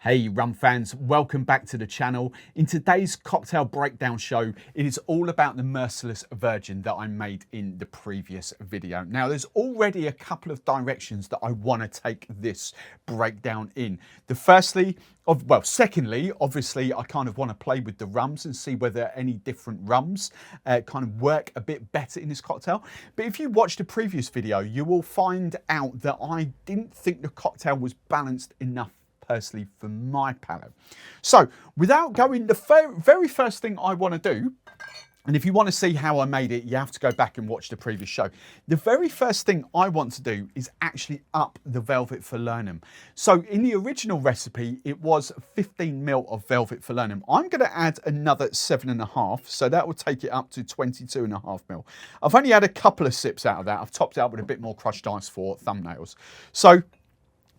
Hey rum fans, welcome back to the channel. In today's cocktail breakdown show, it is all about the Merciless Virgin that I made in the previous video. Now there's already a couple of directions that I want to take this breakdown in. Secondly, obviously I kind of want to play with the rums and see whether any different rums kind of work a bit better in this cocktail. But if you watched the previous video, you will find out that I didn't think the cocktail was balanced enough personally for my palate. So without going, the very first thing I want to do, and if you want to see how I made it, you have to go back and watch the previous show. The very first thing I want to do is actually up the Velvet Falernum. So in the original recipe, it was 15 ml of Velvet Falernum. I'm going to add another 7.5, so that will take it up to 22.5 ml. I've only had a couple of sips out of that. I've topped it up with a bit more crushed ice for thumbnails. So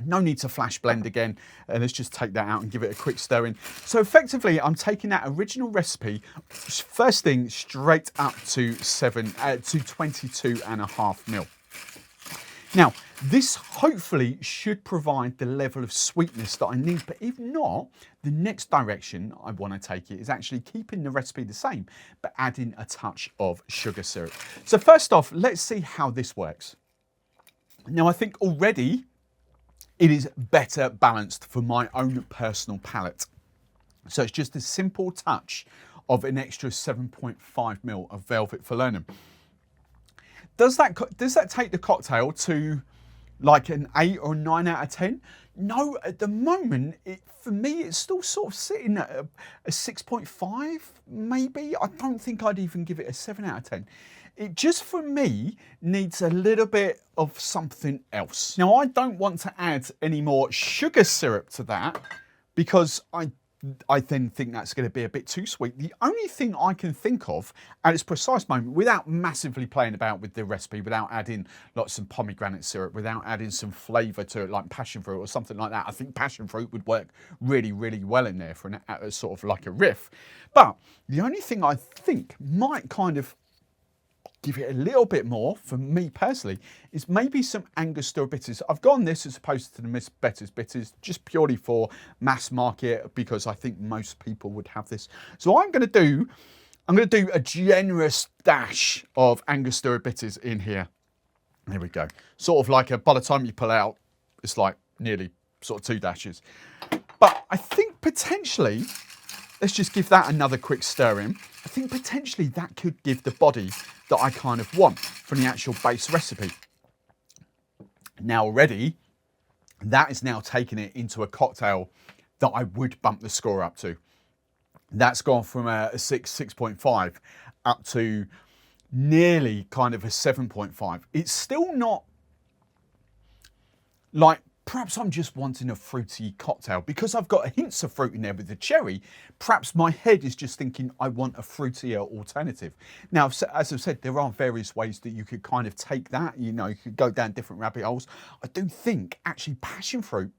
no need to flash blend again. Let's just take that out and give it a quick stir in. So effectively, I'm taking that original recipe, first thing, straight up to 22.5 mil. Now, this hopefully should provide the level of sweetness that I need, but if not, the next direction I want to take it is actually keeping the recipe the same, but adding a touch of sugar syrup. So first off, let's see how this works. Now, I think already it is better balanced for my own personal palate. So it's just a simple touch of an extra 7.5 ml of Velvet Falernum. Does that take the cocktail to like an 8 or 9 out of 10? No, at the moment, for me, it's still sort of sitting at a 6.5, maybe. I don't think I'd even give it a 7 out of 10. It just, for me, needs a little bit of something else. Now, I don't want to add any more sugar syrup to that because I then think that's going to be a bit too sweet. The only thing I can think of at this precise moment, without massively playing about with the recipe, without adding like some pomegranate syrup, without adding some flavour to it, like passion fruit or something like that, I think passion fruit would work really, really well in there for a sort of like a riff. But the only thing I think might kind of give it a little bit more, for me personally, is maybe some Angostura bitters. I've gone this as opposed to the Miss Betty's bitters, just purely for mass market, because I think most people would have this. So I'm going to do a generous dash of Angostura bitters in here. There we go. Sort of like by the time you pull out, it's like nearly sort of 2 dashes. But I think potentially, let's just give that another quick stir in. I think potentially that could give the body that I kind of want from the actual base recipe. Now already, that is now taking it into a cocktail that I would bump the score up to. That's gone from a 6.5 up to nearly kind of a 7.5. It's still not like, perhaps I'm just wanting a fruity cocktail because I've got hints of fruit in there with the cherry. Perhaps my head is just thinking I want a fruitier alternative. Now, as I've said, there are various ways that you could kind of take that. You know, you could go down different rabbit holes. I do think actually passion fruit,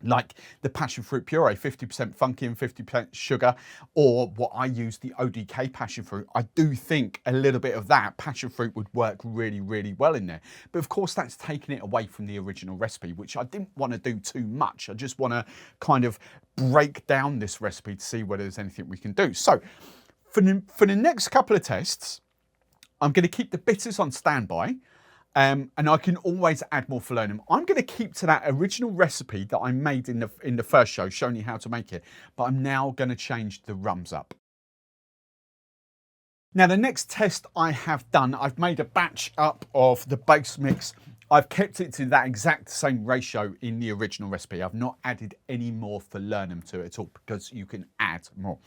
like the passion fruit puree, 50% funky and 50% sugar, or what I use, the ODK passion fruit, I do think a little bit of that passion fruit would work really, really well in there. But of course, that's taking it away from the original recipe, which I didn't want to do too much. I just want to kind of break down this recipe to see whether there's anything we can do. So for the next couple of tests, I'm going to keep the bitters on standby. And I can always add more falernum. I'm going to keep to that original recipe that I made in the first show, showing you how to make it. But I'm now going to change the rums up. Now, the next test I have done, I've made a batch up of the base mix. I've kept it to that exact same ratio in the original recipe. I've not added any more falernum to it at all because you can add more.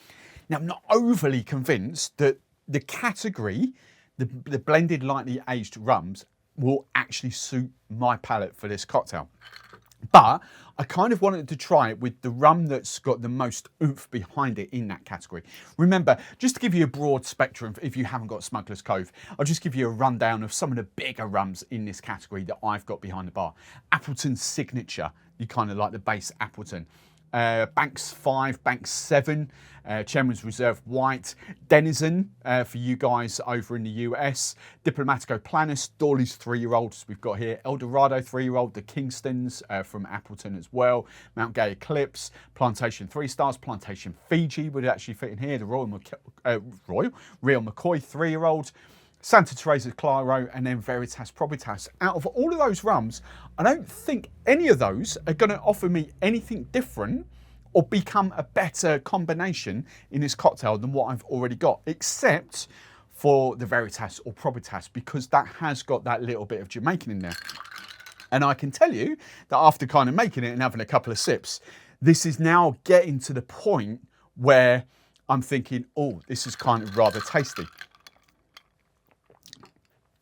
Now, I'm not overly convinced that the category, the blended lightly aged rums, will actually suit my palate for this cocktail. But I kind of wanted to try it with the rum that's got the most oomph behind it in that category. Remember, just to give you a broad spectrum, if you haven't got Smugglers Cove, I'll just give you a rundown of some of the bigger rums in this category that I've got behind the bar. Appleton's Signature, you kind of like the base Appleton. Banks 5, Banks 7, Chairman's Reserve White, Denizen for you guys over in the US, Diplomatico Planus, Dawley's 3-year-olds we've got here, Eldorado 3-year-old, the Kingstons from Appleton as well, Mount Gay Eclipse, Plantation 3 stars, Plantation Fiji would actually fit in here, the Real McCoy 3-year-old, Santa Teresa Claro, and then Veritas Probitas. Out of all of those rums, I don't think any of those are going to offer me anything different or become a better combination in this cocktail than what I've already got, except for the Veritas or Probitas, because that has got that little bit of Jamaican in there. And I can tell you that after kind of making it and having a couple of sips, this is now getting to the point where I'm thinking, oh, this is kind of rather tasty.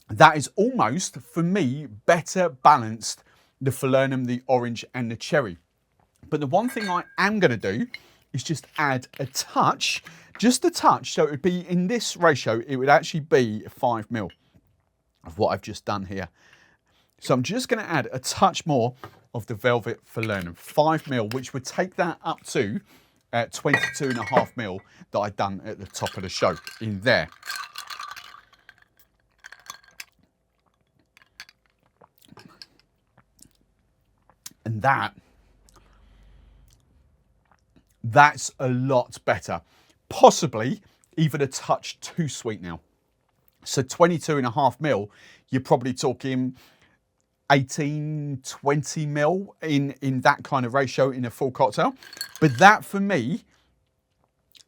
That is almost, for me, better balanced the falernum, the orange and the cherry. But the one thing I am going to do is just add a touch, just a touch. So it would be in this ratio, it would actually be 5 ml of what I've just done here. So I'm just going to add a touch more of the Velvet Falernum, 5 ml, which would take that up to 22.5 ml that I'd done at the top of the show in there. And that's a lot better. Possibly even a touch too sweet now. So 22.5 ml, you're probably talking 18, 20 ml in that kind of ratio in a full cocktail. But that for me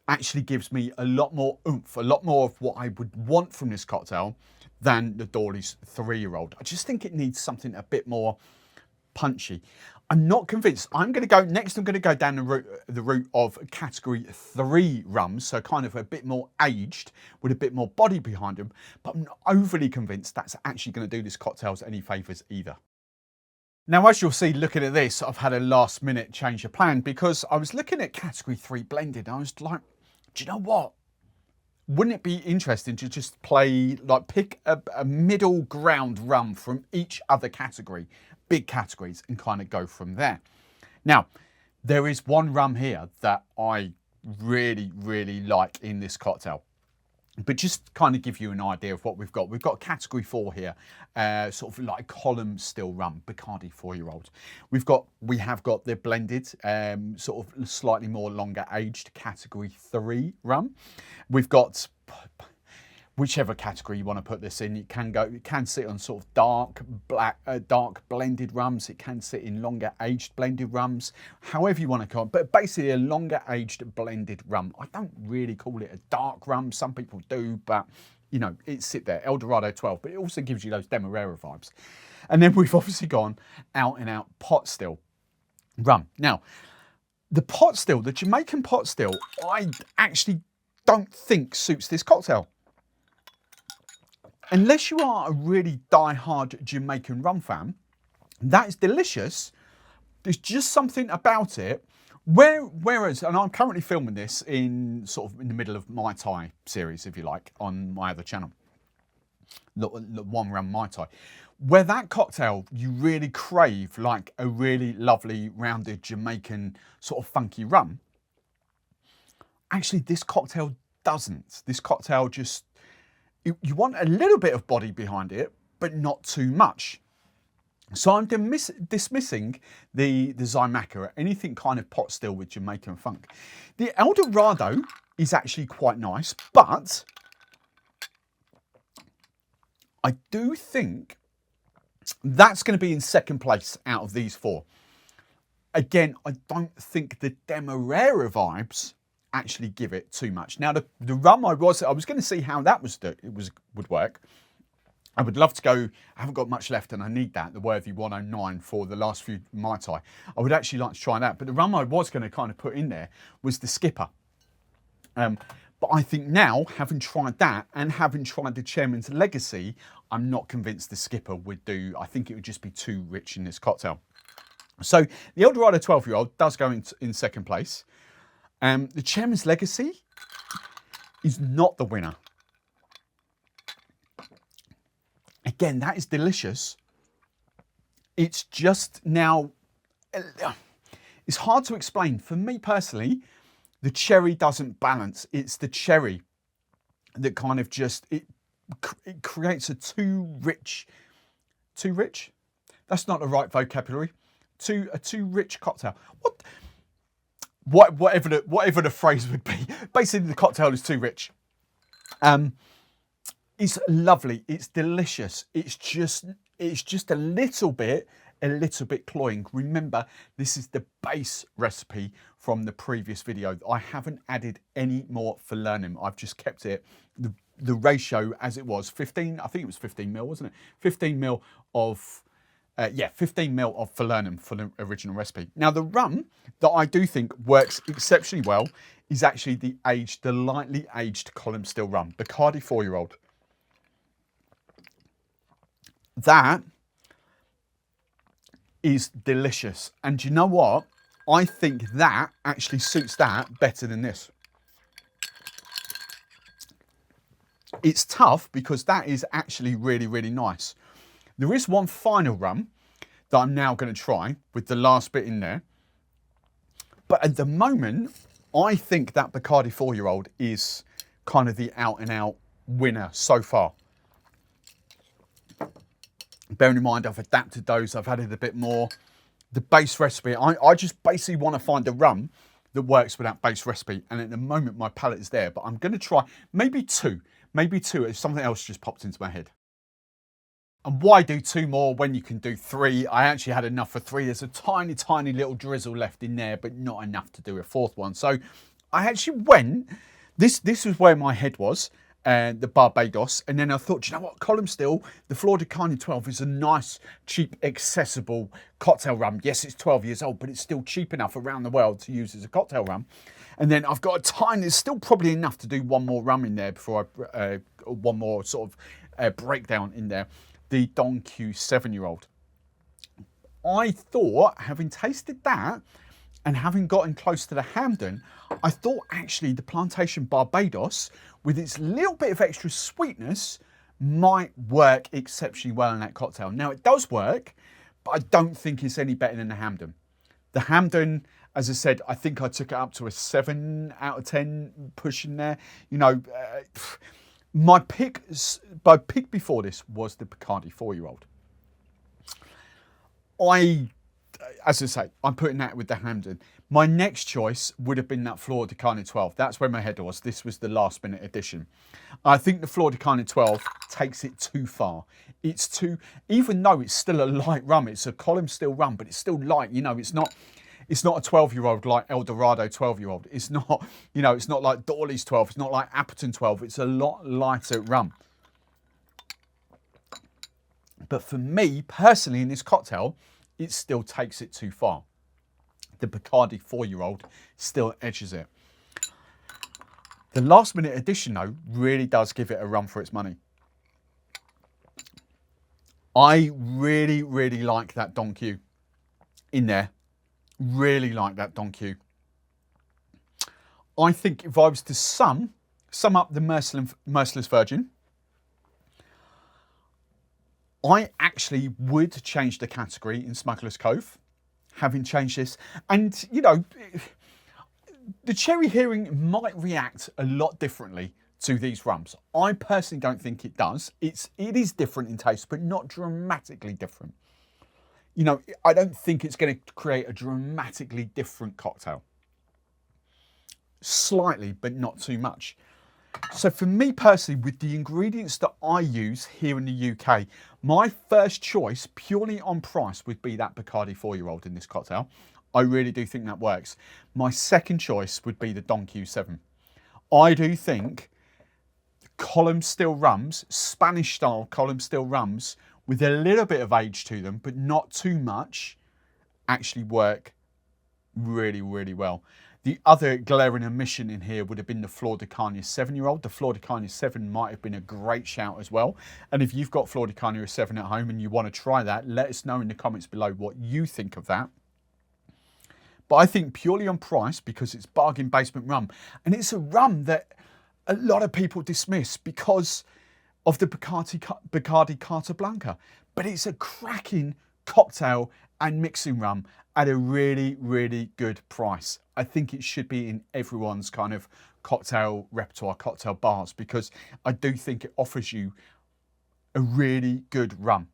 actually gives me a lot more oomph, a lot more of what I would want from this cocktail than the Dawley's 3-year-old. I just think it needs something a bit more punchy. I'm not convinced. I'm going to go next. I'm going to go down the route of category 3 rums, so kind of a bit more aged with a bit more body behind them. But I'm not overly convinced that's actually going to do this cocktails any favours either. Now, as you'll see, looking at this, I've had a last minute change of plan because I was looking at category 3 blended. And I was like, do you know what? Wouldn't it be interesting to just pick a middle ground rum from each other category, big categories, and kind of go from there? Now, there is one rum here that I really, really like in this cocktail. But just kind of give you an idea of what we've got. We've got category 4 here, sort of like column still rum, Bacardi 4-year-old. We have got the blended, sort of slightly more longer aged category 3 rum. We've got whichever category you want to put this in. It can sit on sort of dark blended rums. It can sit in longer aged blended rums, however you want to call it. But basically a longer aged blended rum. I don't really call it a dark rum. Some people do, but you know, it's sit there. Eldorado 12, but it also gives you those Demerara vibes. And then we've obviously gone out and out pot still rum. Now, the pot still, the Jamaican pot still, I actually don't think suits this cocktail. Unless you are a really die-hard Jamaican rum fan, that is delicious. There's just something about it. Whereas, and I'm currently filming this in sort of in the middle of Mai Tai series, if you like, on my other channel, the One Rum Mai Tai, where that cocktail you really crave like a really lovely rounded Jamaican sort of funky rum. Actually, this cocktail doesn't. This cocktail just, you want a little bit of body behind it, but not too much. So I'm dismissing the Zymaca, anything kind of pot still with Jamaican funk. The Eldorado is actually quite nice, but I do think that's going to be in second place out of these 4. Again, I don't think the Demerara vibes actually give it too much. Now, the rum I was going to see how that would work. I would love to go. I haven't got much left, and I need that, the Worthy 109 for the last few Mai Tai. I would actually like to try that. But the rum I was going to kind of put in there was the Skipper. But I think now, having tried that and having tried the Chairman's Legacy, I'm not convinced the Skipper would do. I think it would just be too rich in this cocktail. So the Eldorado 12-year-old does go in second place. The Chairman's Legacy is not the winner. Again, that is delicious. It's just now, It's hard to explain. For me personally, the cherry doesn't balance. It's the cherry that kind of just, it creates a too rich? That's not the right vocabulary. A too rich cocktail. Whatever the phrase would be. Basically, the cocktail is too rich. It's lovely. It's delicious. It's just a little bit cloying. Remember, this is the base recipe from the previous video. I haven't added any more falernum. I've just kept it the ratio as it was. 15. I think it was 15 ml, wasn't it? 15 ml of 15 ml of falernum for the original recipe. Now, the rum that I do think works exceptionally well is actually the lightly aged column still rum, Bacardi 4-year-old. That is delicious. And you know what? I think that actually suits that better than this. It's tough because that is actually really, really nice. There is one final rum that I'm now going to try with the last bit in there. But at the moment, I think that Bacardi 4-year-old is kind of the out and out winner so far. Bearing in mind, I've adapted those. I've added a bit more. The base recipe, I just basically want to find a rum that works with that base recipe. And at the moment, my palate is there. But I'm going to try maybe two. Maybe two if something else just popped into my head. And why do 2 more when you can do 3? I actually had enough for 3. There's a tiny, tiny little drizzle left in there, but not enough to do a 4th one. So I actually went, this was where my head was, the Barbados. And then I thought, you know what, column still, the Flor de Carne 12 is a nice, cheap, accessible cocktail rum. Yes, it's 12 years old, but it's still cheap enough around the world to use as a cocktail rum. And then I've got a tiny, there's still probably enough to do 1 more rum in there before one more sort of breakdown in there. The Don Q 7-year-old. I thought, having tasted that and having gotten close to the Hamden, I thought actually the Plantation Barbados, with its little bit of extra sweetness, might work exceptionally well in that cocktail. Now, it does work, but I don't think it's any better than the Hamden. The Hamden, as I said, I think I took it up to a 7 out of 10 push in there. You know, my pick before this was the Bacardi 4-year-old. As I say, I'm putting that with the Hamden. My next choice would have been that Flor de Carne 12. That's where my head was. This was the last minute edition. I think the Flor de Carne 12 takes it too far. It's too, even though it's still a light rum, it's a column still rum, but it's still light. You know, it's not a 12-year-old like El Dorado 12-year-old. It's not, you know, it's not like Dawley's 12. It's not like Appleton 12. It's a lot lighter rum. But for me, personally, in this cocktail, it still takes it too far. The Bacardi 4-year-old still edges it. The last minute edition, though, really does give it a run for its money. I really, really like that Don Q in there. Really like that Don Q. I think if I was to sum up the Merciless Virgin, I actually would change the category in Smugglers Cove, having changed this. And, you know, the cherry hearing might react a lot differently to these rums. I personally don't think it does. It is different in taste, but not dramatically different. You know, I don't think it's going to create a dramatically different cocktail. Slightly, but not too much. So for me personally, with the ingredients that I use here in the UK, my first choice, purely on price, would be that Bacardi 4-year-old in this cocktail. I really do think that works. My second choice would be the Don Q7. I do think column still rums, Spanish style column still rums, with a little bit of age to them, but not too much, actually work really, really well. The other glaring omission in here would have been the Flor de Carne 7-year-old. The Flor de Carne 7 might have been a great shout as well. And if you've got Flor de Carne 7 at home and you want to try that, let us know in the comments below what you think of that. But I think purely on price, because it's bargain basement rum, and it's a rum that a lot of people dismiss because of the Bacardi Carta Blanca. But it's a cracking cocktail and mixing rum at a really, really good price. I think it should be in everyone's kind of cocktail repertoire, cocktail bars, because I do think it offers you a really good rum,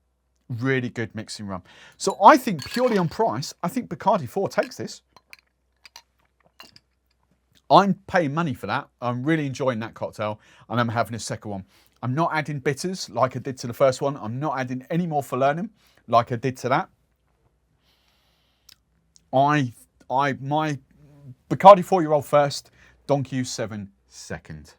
really good mixing rum. So I think purely on price, I think Bacardi 4 takes this. I'm paying money for that. I'm really enjoying that cocktail, and I'm having a second one. I'm not adding bitters like I did to the first one. I'm not adding any more falernum like I did to that. My Bacardi 4-year-old first, Don Q 7 second.